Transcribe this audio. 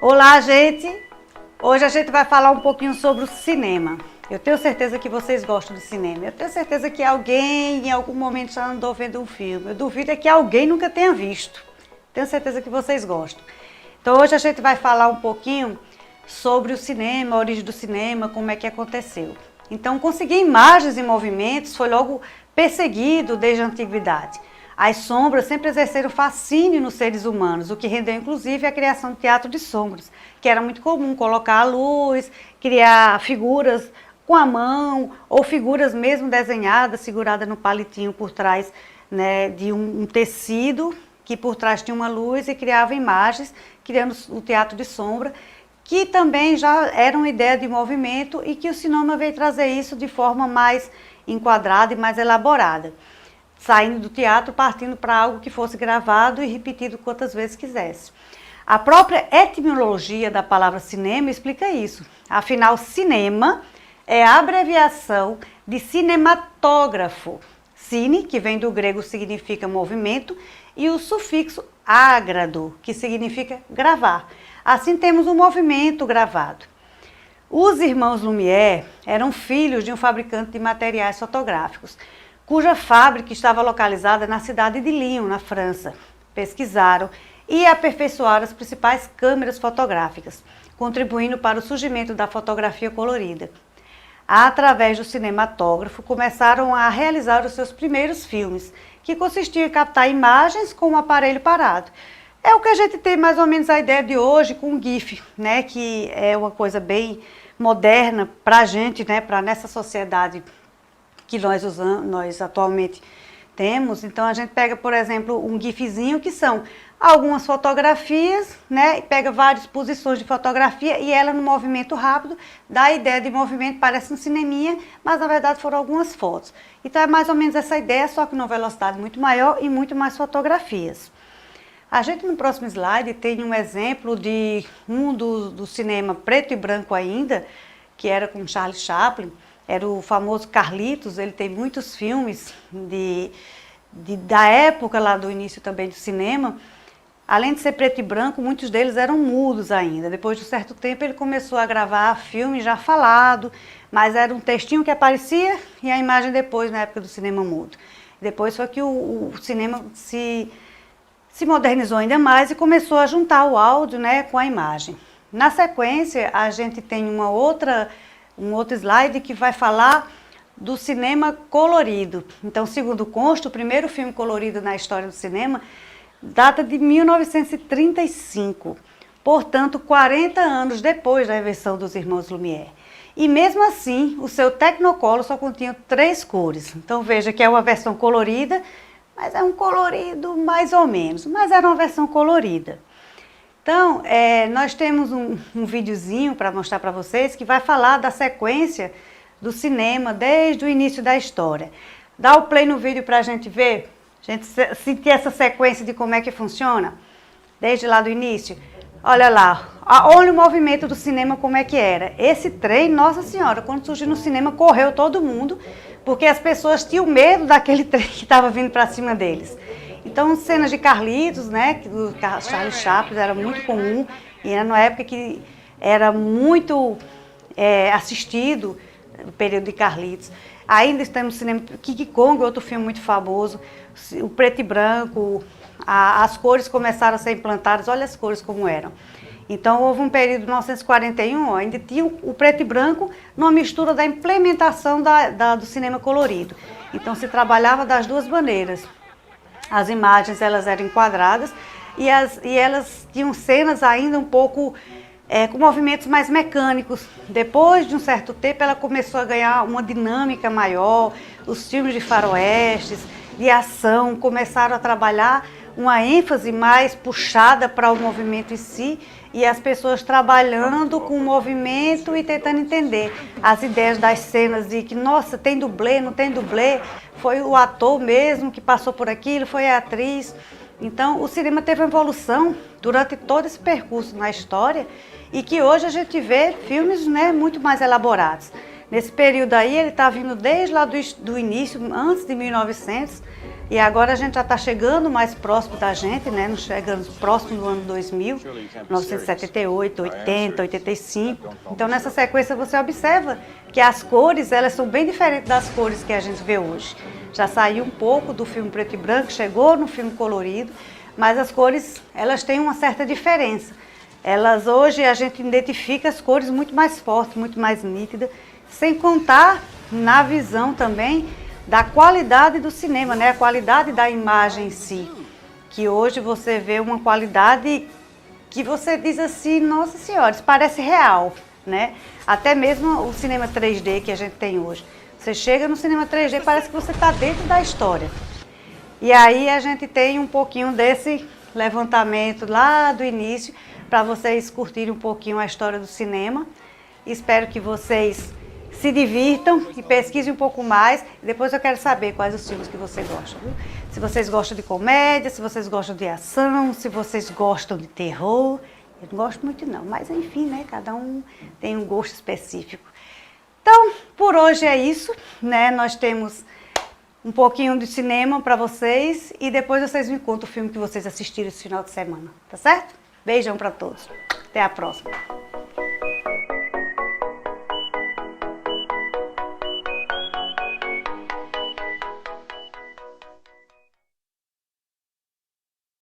Olá, gente! Hoje a gente vai falar um pouquinho sobre o cinema. Eu tenho certeza que vocês gostam de cinema. Eu tenho certeza que alguém em algum momento já andou vendo um filme. Eu duvido é que alguém nunca tenha visto. Tenho certeza que vocês gostam. Então hoje a gente vai falar um pouquinho sobre o cinema, a origem do cinema, como é que aconteceu. Então conseguir imagens e movimentos foi logo perseguido desde a antiguidade. As sombras sempre exerceram fascínio nos seres humanos, o que rendeu inclusive a criação do teatro de sombras, que era muito comum colocar a luz, criar figuras com a mão, ou figuras mesmo desenhadas, seguradas no palitinho por trás, né, de um tecido, que por trás tinha uma luz e criava imagens, criando o teatro de sombra, que também já era uma ideia de movimento e que o cinema veio trazer isso de forma mais enquadrada e mais elaborada. Saindo do teatro, partindo para algo que fosse gravado e repetido quantas vezes quisesse. A própria etimologia da palavra cinema explica isso. Afinal, cinema é a abreviação de cinematógrafo. Cine, que vem do grego, significa movimento, e o sufixo ágrado, que significa gravar. Assim temos um movimento gravado. Os irmãos Lumière eram filhos de um fabricante de materiais fotográficos, cuja fábrica estava localizada na cidade de Lyon, na França. Pesquisaram e aperfeiçoaram as principais câmeras fotográficas, contribuindo para o surgimento da fotografia colorida. Através do cinematógrafo, começaram a realizar os seus primeiros filmes, que consistiam em captar imagens com um aparelho parado. É o que a gente tem mais ou menos a ideia de hoje com o GIF, né, que é uma coisa bem moderna para a gente, né, para nessa sociedade que nós atualmente temos. Então a gente pega, por exemplo, um gifzinho, que são algumas fotografias, né, pega várias posições de fotografia e ela no movimento rápido dá a ideia de movimento, parece um cineminha, mas na verdade foram algumas fotos. Então é mais ou menos essa ideia, só que numa velocidade muito maior e muito mais fotografias. A gente no próximo slide tem um exemplo de do cinema preto e branco ainda, que era com Charlie Chaplin. Era o famoso Carlitos. Ele tem muitos filmes da época lá do início também do cinema. Além de ser preto e branco, muitos deles eram mudos ainda. Depois de um certo tempo ele começou a gravar filme já falado, mas era um textinho que aparecia e a imagem depois, na época do cinema mudo. Depois foi que o cinema se modernizou ainda mais e começou a juntar o áudio, né, com a imagem. Na sequência, a gente tem um outro slide que vai falar do cinema colorido. Então, segundo consta, o primeiro filme colorido na história do cinema data de 1935, portanto 40 anos depois da invenção dos irmãos Lumière. E mesmo assim, o seu Technicolor só continha 3 cores. Então veja que é uma versão colorida, mas é um colorido mais ou menos, mas era uma versão colorida. Então, nós temos um videozinho para mostrar para vocês que vai falar da sequência do cinema desde o início da história. Dá o play no vídeo para a gente ver, a gente sentir essa sequência de como é que funciona, desde lá do início. Olha lá, olha o movimento do cinema como é que era. Esse trem, nossa senhora, quando surgiu no cinema, correu todo mundo, porque as pessoas tinham medo daquele trem que estava vindo para cima deles. Então, cenas de Carlitos, né, do Charlie Chaplin, era muito comum, e era numa época que era muito assistido, o período de Carlitos. Ainda estamos no cinema, King Kong, outro filme muito famoso, o preto e branco, as cores começaram a ser implantadas, olha as cores como eram. Então, houve um período de 1941, ainda tinha o preto e branco numa mistura da implementação do cinema colorido. Então, se trabalhava das duas maneiras. As imagens, elas eram enquadradas e elas tinham cenas ainda um pouco com movimentos mais mecânicos. Depois de um certo tempo, ela começou a ganhar uma dinâmica maior. Os filmes de faroestes, de ação, começaram a trabalhar uma ênfase mais puxada para o movimento em si, e as pessoas trabalhando com o movimento e tentando entender as ideias das cenas de que, nossa, tem dublê, não tem dublê, foi o ator mesmo que passou por aquilo, foi a atriz. Então, o cinema teve uma evolução durante todo esse percurso na história, e que hoje a gente vê filmes, né, muito mais elaborados. Nesse período aí, ele está vindo desde lá do início, antes de 1900, E agora a gente já está chegando mais próximo da gente, né? Nós chegamos próximo do ano 2000, 1978, 80, 85. Então nessa sequência você observa que as cores, elas são bem diferentes das cores que a gente vê hoje. Já saiu um pouco do filme preto e branco, chegou no filme colorido, mas as cores, elas têm uma certa diferença. Elas hoje a gente identifica as cores muito mais fortes, muito mais nítidas, sem contar na visão também da qualidade do cinema, né? A qualidade da imagem em si, que hoje você vê uma qualidade que você diz assim, nossa senhora, isso parece real, né? Até mesmo o cinema 3D que a gente tem hoje. Você chega no cinema 3D, parece que você está dentro da história. E aí a gente tem um pouquinho desse levantamento lá do início, para vocês curtirem um pouquinho a história do cinema. Espero que vocês se divirtam e pesquisem um pouco mais. Depois eu quero saber quais os filmes que vocês gostam, viu? Se vocês gostam de comédia, se vocês gostam de ação, se vocês gostam de terror. Eu não gosto muito não, mas enfim, né? Cada um tem um gosto específico. Então, por hoje é isso, né? Nós temos um pouquinho de cinema para vocês e depois vocês me contam o filme que vocês assistiram esse final de semana, tá certo? Beijão para todos. Até a próxima.